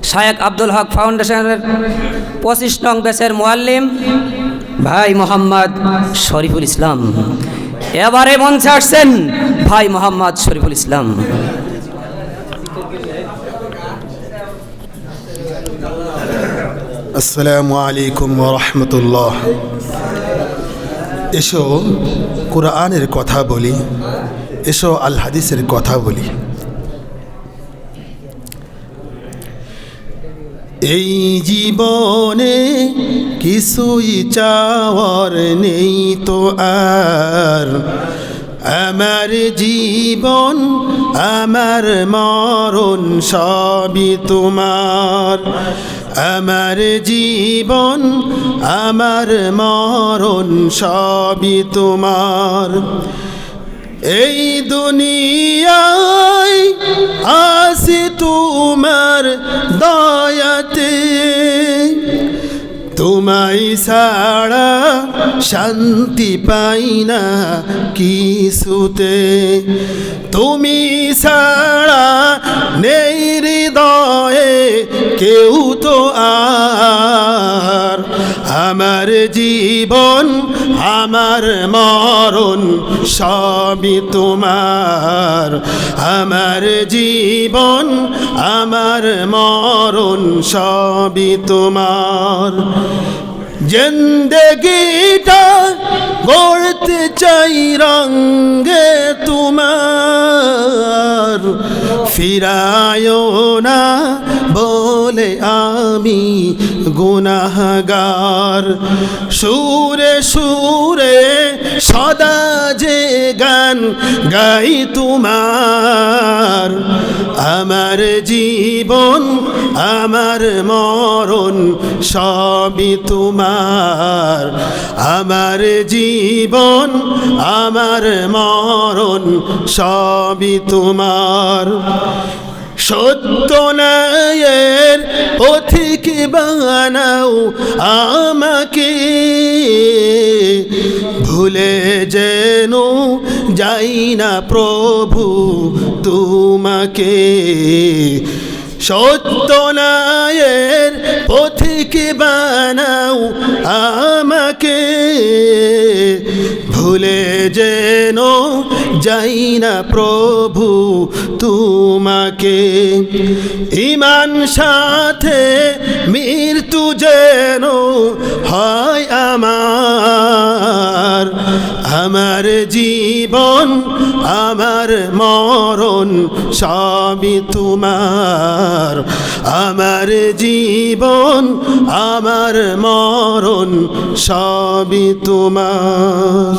শায়েখ আব্দুল হক ফাউন্ডেশনের 25 নং ব্যাচের মুআল্লিম ভাই মোহাম্মদ শরীফুল ইসলাম। এবারে মঞ্চে আসছেন ভাই মোহাম্মদ শরীফুল ইসলাম। আসসালামু আলাইকুম ওয়া রাহমাতুল্লাহ। এসো কুরআনের কথা বলি, এসো আল হাদিসের কথা বলি। এই জীবনে কিছুই চাওয়ার নেই তো আর, আমার জীবন আমার মরণ সবই তোমার। আমার জীবন আমার মরণ সবই তোমার। এই দুনিয়ায় আসি তোমার দয়াতে, তোমায় ছাড়া শান্তি পাই না কিছুতে। তুমি ছাড়া নেই হৃদয়ে কেউ তো আর, আমার জীবন আমার মরণ সবই তোমার। আমার জীবন আমার মরণ সবই তোমার। জিন্দেগিটা গড়তে চাই রঙে তোমার, ফিরায়ো না বলে আমি গুনাহগার। সুরে সুরে সদা যে গান গাই তোমার। আমার জীবন আমার মরণ সবই তোমার। আমার জীবন আমার মরণ সবই তোমার। সত্য ন্যায়ের পথিক বানাও আমাকে, ভুলে যেন যাই না প্রভু তোমাকে। সত্য ন্যায়ের পথিক বানাও আমাকে, ভুলে যেন যাই না প্রভু তোমাকে। ঈমান সাথে মৃত্যু যেন হয় আমার। আমার জীবন আমার মরণ সবই তোমার। আমার জীবন আমার মরণ সবই তোমার।